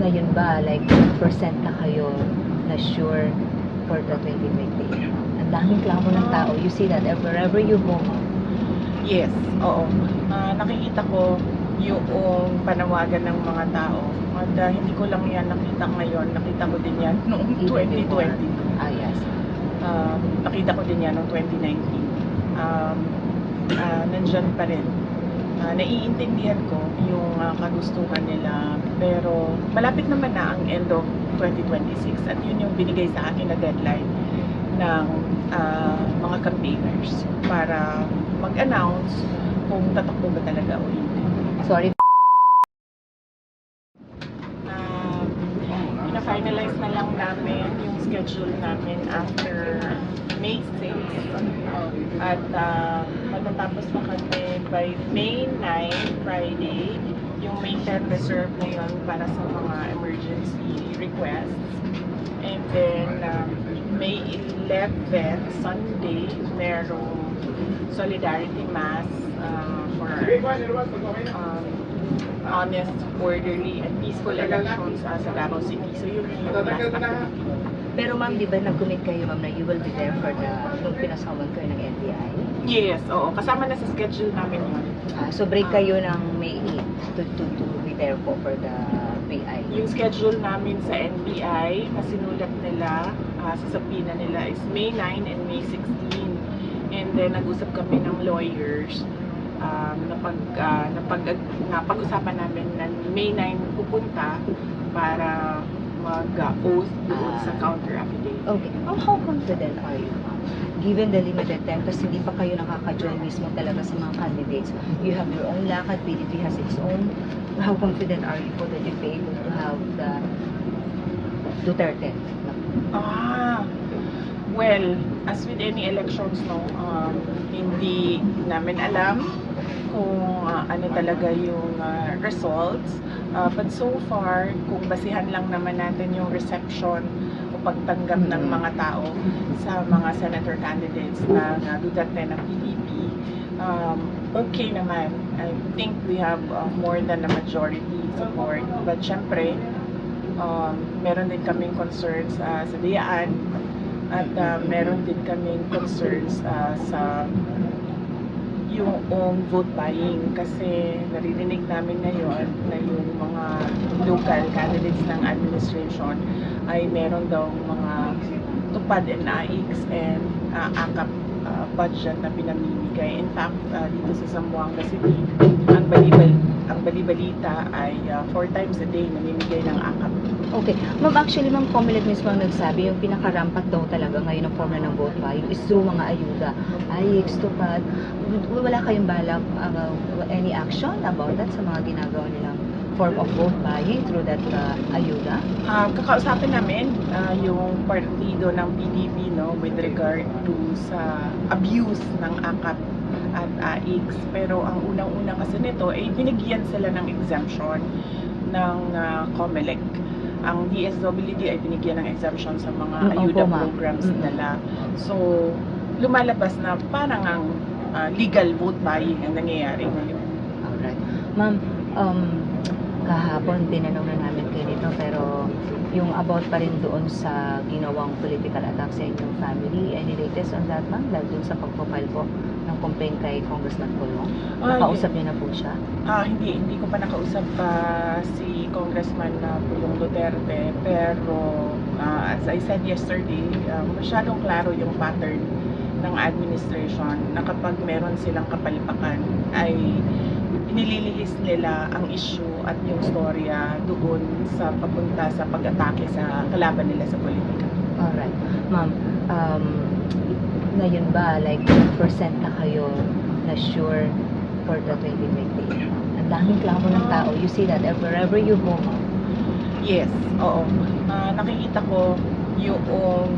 Ngayon ba, like, percent na kayo na sure for the 2028? Ang daming klamo ng tao. You see that wherever you go. Yes, oo. Nakikita ko yung panawagan ng mga tao. At hindi ko lang yan nakita ngayon. Nakita ko din yan noong Even 2020. before. Yes. Nakita ko din yan noong 2019. Nandyan pa rin. Naiintindihan ko yung kagustuhan nila. Pero malapit naman na ang end of 2026. At yun yung binigay sa akin na deadline ng mga campaigners para mag-announce kung tatakbo ba talaga o hindi. Sorry. Pina-finalize na lang namin yung schedule namin after May 6 at matatapos na kami by May 9, Friday, yung May 10 reserve na yun para sa mga emergency requests. And then May 11, Sunday, merong Solidarity Mass for honest, orderly, and peaceful elections sa Davao City. So yun yung last activity. Pero ma'am, di ba nag-commit kayo ma'am na you will be there for the nung pinasawan kayo ng NBI? Yes, oo. Kasama na sa schedule namin yun. So break kayo ng May 8 to be there po for the PI. Yung schedule namin sa NBI na sinulat nila, sa sabina nila is May 9 and May 16. And then nag-usap kami ng lawyers napag-usapan namin na May 9 pupunta para mag-oath doon sa counter affidavit. Okay. How confident are you, ma'am? Given the limited time, kasi hindi pa kayo nakaka-join mismo talaga sa mga candidates. You have your own lakad, PDP has its own. How confident are you po that you'll be able to have the Duterte? Well, as with any elections, no, hindi namin alam kung ano talaga yung results. But so far, kung basihan lang naman natin yung reception o pagtanggap ng mga tao sa mga senator candidates na Duterte ng PDP, okay naman. I think we have more than a majority support. But syempre, meron din kaming concerns sa Diaan at meron din kaming concerns sa yung vote buying kasi naririnig namin ngayon na yung mga local candidates ng administration ay meron daw mga tupad and naiks and akap budget na pinamimigay. In fact, dito sa Zamboanga City, ang balibalita ay 4 times a day namimigay ng akap. Okay. Ma'am, actually, ma'am, Comelec mismo ang nagsabi, yung pinakarampat daw talaga ngayon ng form na ng vote buying is through mga ayuda. AIX, tupad. Wala kayong balak any action about that sa mga ginagawa nilang form of vote buying through that ayuda? Kakausapin namin yung partido ng PDP, no, with regard to sa abuse ng AKAP at AIX. Pero ang unang-una kasi nito ay binigyan sila ng exemption ng Comelec. Ang DSWD ay binigyan ng exemption sa mga ayuda programs nila. So, lumalabas na parang ang legal vote buying ang nangyayari ngayon. Alright. Ma'am, kahapon tinanong na namin kayo nito, pero yung about pa rin doon sa ginawang political attack sa inyong family, any latest on that, ma'am? Dahil doon sa pagpapile po ng complaint kay Congressman Colong? Nakausap niyo na po siya? Hindi ko pa nakausap si Congressman Pulong Duterte, pero as I said yesterday, masyadong klaro yung pattern ng administration na kapag meron silang kapalipakan ay nililihis nila ang issue at yung storya doon sa papunta sa pag-atake sa kalaban nila sa politika. Alright. Ma'am, ngayon ba, like, percent na kayo na sure for the 2028? Ang daming klamo ng tao. You see that wherever you go, ma'am. Yes, oo. Nakikita ko yung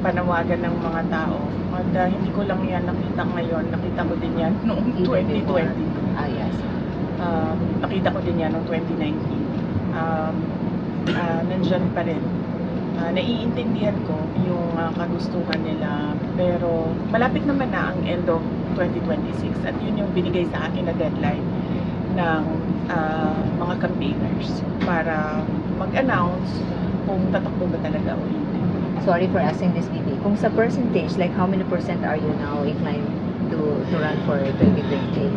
panawagan ng mga tao. At hindi ko lang yan nakita ngayon. Nakita ko din yan noong 2020. Yes. Nakita ko din yan noong 2019. Nandyan pa rin. Naiintindihan ko yung kagustuhan nila. Pero malapit naman na ang end of 2026. At yun yung binigay sa akin na deadline ng mga campaigners para mag-announce kung tatakbo ba talaga o hindi. Sorry for asking this, Bibi. Kung sa percentage, like how many percent are you now inclined to run for 2028?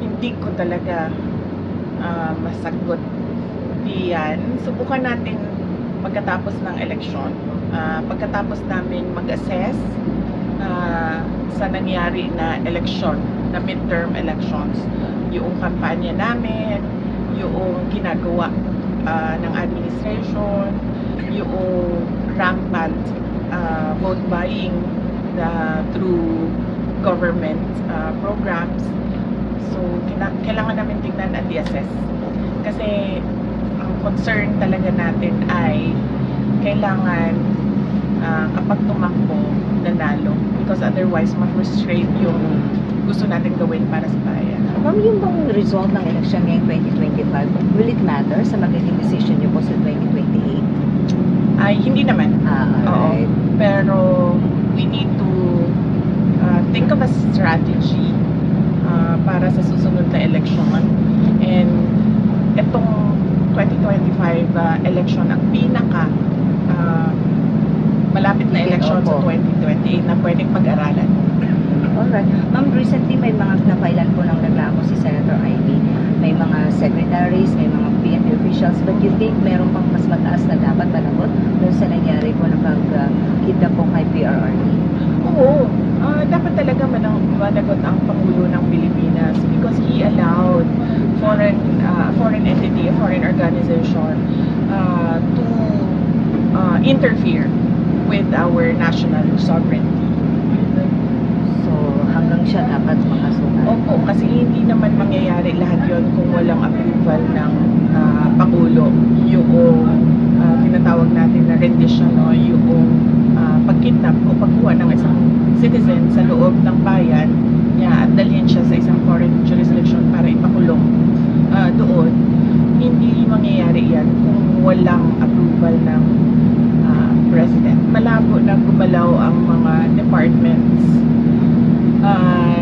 Hindi ko talaga masagot yan. Subukan natin pagkatapos ng eleksyon. Pagkatapos namin mag-assess sa nangyari na eleksyon, na midterm elections, yung kampanya namin, yung ginagawa ng administration, yung rampant vote buying through government programs. So, kailangan namin tingnan at i-assess. Kasi, ang concern talaga natin ay kailangan kapag tumakbo, nanalo. Because otherwise, ma-frustrate yung gusto natin gawin para sa bayan. Ma'am, yung bang result ng election ngayong 2025, will it matter sa magiging decision niyo po sa 2028? Ay, hindi naman. Alright. Pero, we need to think of a strategy para sa susunod na election. And itong 2025 election ang pinaka malapit na election sa 2028 na pwedeng pag-aralan. Alright. Ma'am, recently may mga napailan po ng reklamo si Senator Ivy. May mga secretaries, may mga PNP officials, but you think meron pang mas mataas na dapat managot doon sa nangyari po na pag-kidnap po kay PRRD? Oo. Dapat talaga managot ang Pangulo ng Pilipinas because he allowed foreign entity, a foreign organization to interfere with our national sovereignty. So, hanggang siya dapat makasuhan. Opo, kasi hindi naman mangyayari lahat yon kung walang approval ng Pangulo. Yung tinatawag natin na rendition o yung pagkidnap o pagkuha ng isang citizen sa loob ng bayan niya at dalhin siya sa isang foreign jurisdiction para ipakulong doon. Hindi mangyayari yan kung walang approval ng President. Malabo na gumalaw ang mga departments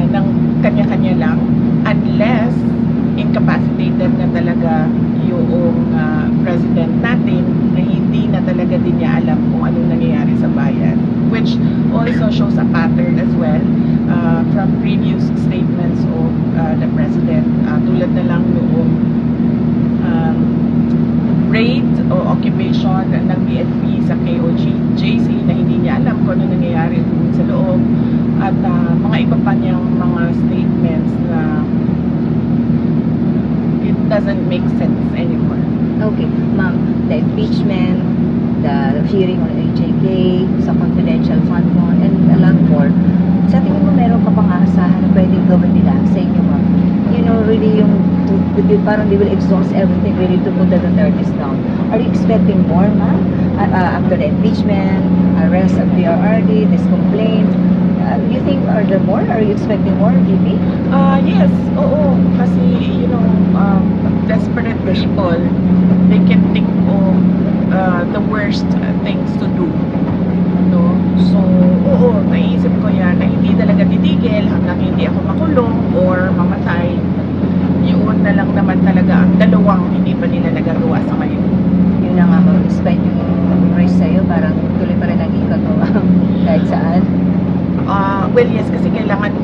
ng kanya-kanya lang unless incapacitated na talaga yung President natin na hindi na talaga din niya alam kung anong nangyayari sa bayan, which also shows a pattern as well from previous statements of the President, tulad na lang noong raid o occupation ng BNP sa KOJC na hindi niya alam kung ano nangyayari dun sa loob at mga iba pa niyang mga statements na it doesn't make sense anymore. Okay, ma'am, the impeachment, the hearing on HJK, sa confidential fund mo, and a lot more. Sa tingin mo, meron ka pang aasahan na pwedeng gawin nila sa inyo, ma'am? You know, really parang they will exhaust everything really to put the Dutertes down. Are you expecting more, ma'am? After the impeachment, arrest of PRRD, this complaint, you think are there more? Are you expecting more, VP? Yes, oo. Kasi, desperate people, they can think of the worst things to do. No? So, oo, naisip ko yan na hindi talaga titigil hanggang hindi ako makulong or mamatay. Yun na lang naman talaga ang dalawang hindi pa nila nagagawa sa ngayon. Yun na nga, ma'am, despite yung race sa'yo, parang tuloy pa rin ang ikot mo kahit saan. Well, yes, kasi kailangan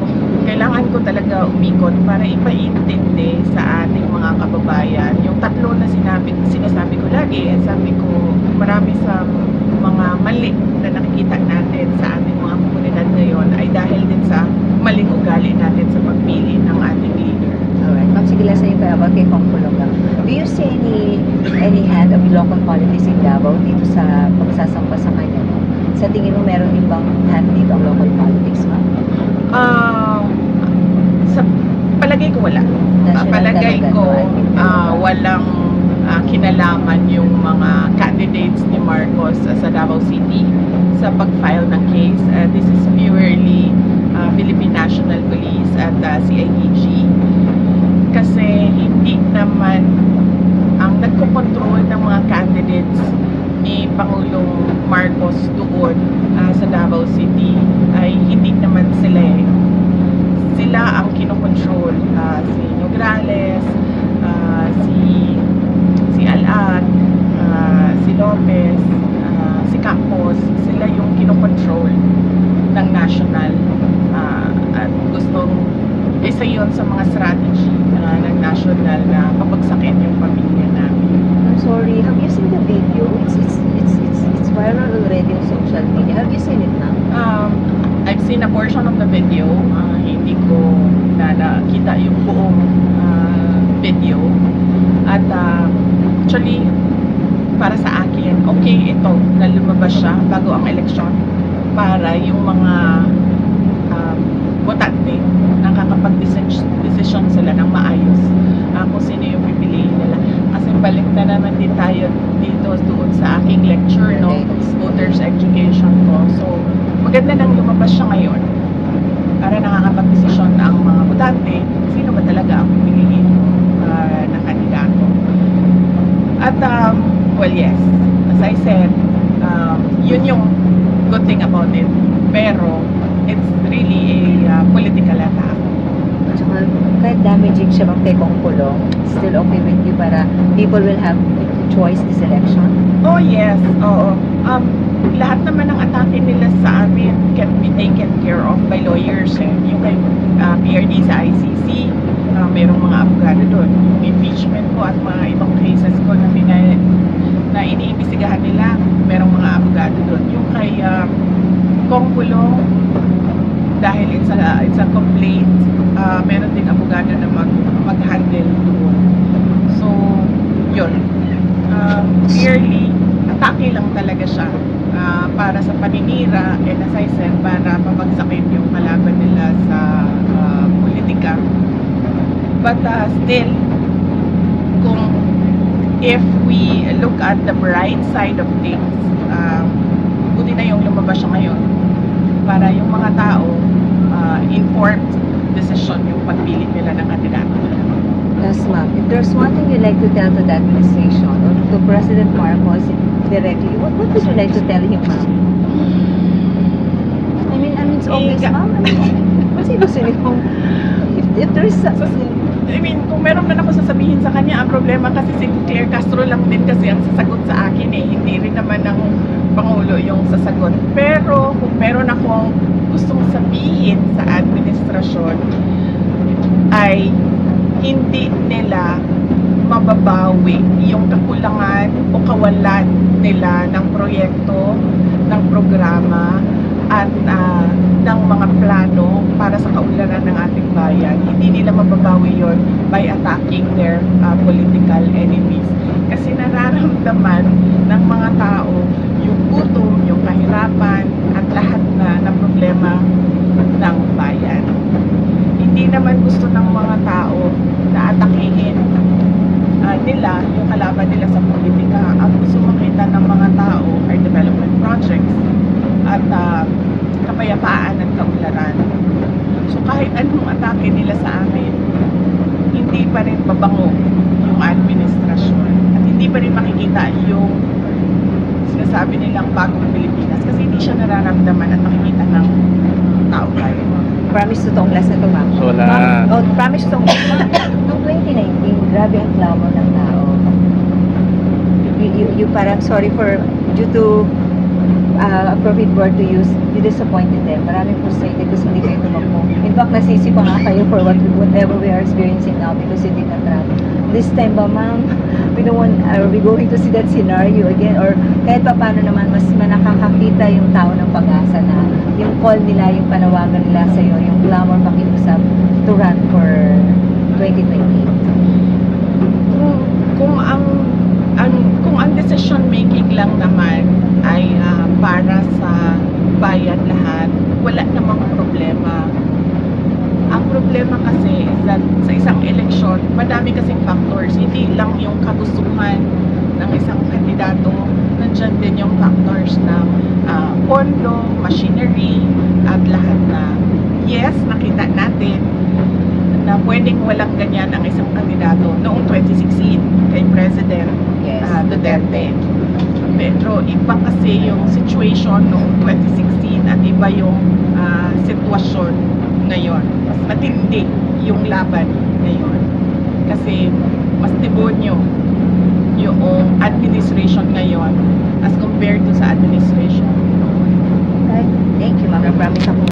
ko talaga umikot para ipaintindi sa ating mga kababayan. Yung tatlo na sinasabi ko lagi, sabi ko, marami sa mga mali na nakikita natin sa ating mga komunidad ngayon ay dahil din sa maling ugali natin sa pagpili ng ating leader. Alright, ma'am, sige lang sa'yo kaya about kay Pangkulong lang. Do you see any hand of local politics in Davao dito sa pagsasampa sa kanya, no? Sa tingin mo, meron din bang hand dito ang local politics, ma'am? Sa palagay ko wala. Palagay ko walang kinalaman yung mga candidates ni Marcos sa Davao City sa pag-file ng case. This is purely Philippine National Police at CIDG. Kasi hindi naman ang nagko-control ng mga candidates ni Pangulong Marcos doon sa Davao City ay hindi naman sila sila ang kinokontrol, si Nograles, si Alan, si Lopez, si Campos, sila yung kinokontrol ng national, at gustong isa yun sa mga strategy ng national na papagsakin yung pamilya namin. I'm sorry, have you seen the video? It's viral already on social media. Have you seen it now? I've seen a portion of the video. Hindi ko na nakita yung buong video. At actually, para sa akin, okay ito na lumabas siya bago ang eleksyon para yung mga botante nakakapag-desisyon sila ng maayos kung sino yung pipiliin nila. Kasi balik na naman din tayo dito doon sa aking lecture, no? Voters education ko. So, maganda nang lumabas siya ngayon para nakakapag-desisyon ang mga botante sino ba talaga ang pipiliin na kandidato. At well, yes, as I said, yun yung good thing about it. Pero it's really a political attack. Tsaka, kahit damaging siya kay Bongpulong, still okay with you para people will have choice this election? Oh yes, oo. Lahat naman ng atake nila sa amin can be taken care of by lawyers. Yung kay PRD sa ICC, merong mga abogado doon. Yung impeachment ko at mga ibang cases ko na iniimbestigahan nila, merong mga abogado doon. Yung kay Kong Pulong, dahil it's a complaint, meron ding abogado na mag-handle doon. So, yun. Clearly, atake lang talaga siya para sa paninira, and as I said, para pabagsakin yung kalaban nila sa politika. But still, if we look at the bright side of things, buti na yung lumabas siya ngayon para yung mga tao informed decision yung pagpili nila ng kandidato nila. Yes, ma'am. If there's one thing you'd like to tell to the administration or to President Marcos directly, what would you like to tell him, ma'am? I mean, it's obvious, ma'am. I mean, kasi gusto niyo kung if there is I mean, kung meron man ako sasabihin sa kanya, ang problema kasi si Claire Castro lang din kasi ang sasagot sa akin eh. Hindi rin naman ng Pangulo yung sasagot. Pero kung meron akong gustong sabihin sa administrasyon, ay hindi nila mababawi yung kakulangan o kawalan nila ng proyekto, ng programa, at ng mga plano para sa kaunlaran ng ating bayan. Hindi nila mababawi yon by attacking their political enemies. Kasi nararamdaman ng mga tao yung gutom, yung kahirapan, at lahat na problema ng bayan. Hindi naman gusto ng mga tao na atakihin nila yung kalaban nila sa politika. Ang gusto makita ng mga tao are development projects at kapayapaan at kaunlaran. So kahit anong atake nila sa amin, hindi pa rin babango yung administrasyon at hindi pa rin makikita yung sinasabi nilang bagong Pilipinas kasi hindi siya nararamdaman at makikita ng tao tayo. promise totoong last na to, ma'am. Wala. Ma'am, promise totoong last. Ma'am, noong 2019, grabe ang clamor ng tao. You parang sorry for, due to appropriate word to use, you disappointed them. Maraming frustrated kasi hindi kayo tumakbo. In fact, nasisi pa nga kayo for whatever we are experiencing now because you did not travel. This time ba, ma'am, are we going to see that scenario again? Or kahit pa paano naman, mas nakakakita yung tao ng pag-asa na yung call nila, yung panawagan nila sa'yo, yung clamor pakiusap to run for 2028. Kung ang decision making lang naman ay para sa bayan lahat, wala namang problema. Ang problema kasi is that sa isang eleksyon, madami kasing factors. Hindi lang yung kagustuhan ng isang kandidato, nandiyan din yung factors ng pondo, machinery, at lahat na. Yes, nakita natin na pwedeng walang ganyan ang isang kandidato noong 2016 kay President Duterte. Pero iba kasi yung situation noong 2016 at iba yung sitwasyon ngayon. Mas matindi yung laban ngayon. Kasi mas demonyo yung administration ngayon as compared to sa administration